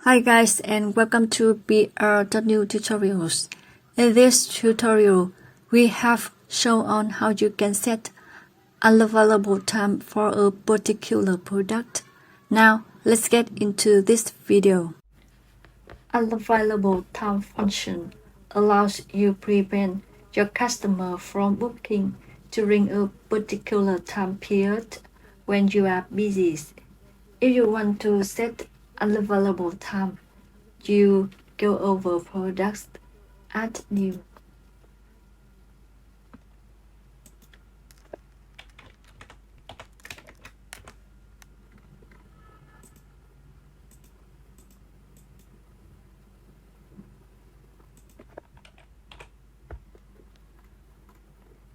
Hi guys, and welcome to BRW tutorials. In this tutorial, we have shown on how you can set unavailable time for a particular product. Now, let's get into this video. Unavailable time function allows you prevent your customer from booking during a particular time period when you are busy. If you want to set unavailable time, you go over Products, Add New.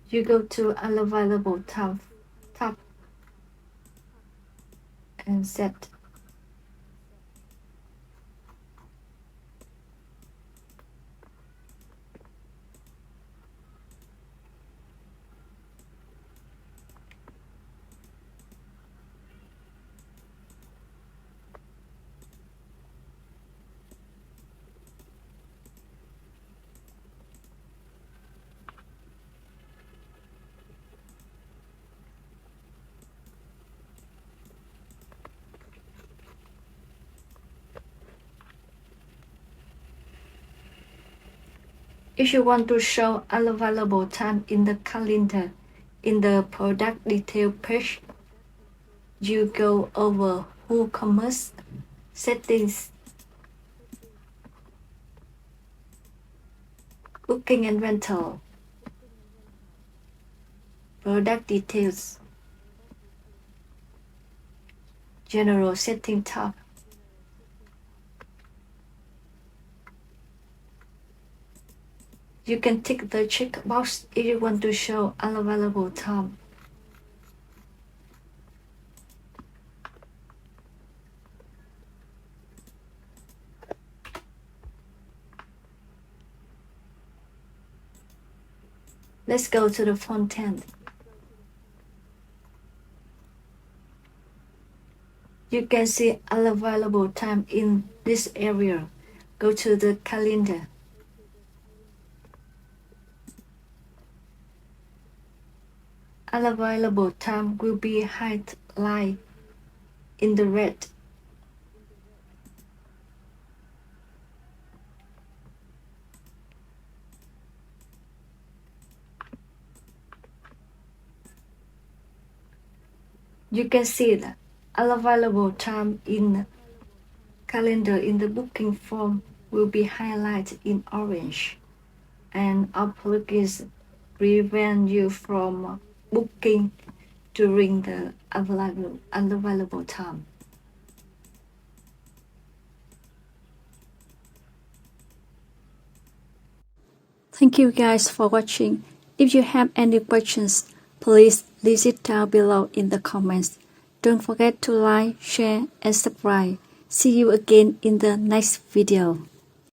You go to Unavailable Time tab and set. If you want to show unavailable time in the calendar in the product detail page, you go over Woocommerce Settings, Booking and Rental, Product Details, General Setting tab. You can tick the checkbox if you want to show unavailable time. Let's go to the front end. You can see unavailable time in this area. Go to the calendar. Unavailable time will be highlighted in the red. You can see that unavailable time in calendar in the booking form will be highlighted in orange, and our plugins prevent you from booking during the unavailable time. Thank you guys for watching. If you have any questions, please leave it down below in the comments. Don't forget to like, share, and subscribe. See you again in the next video.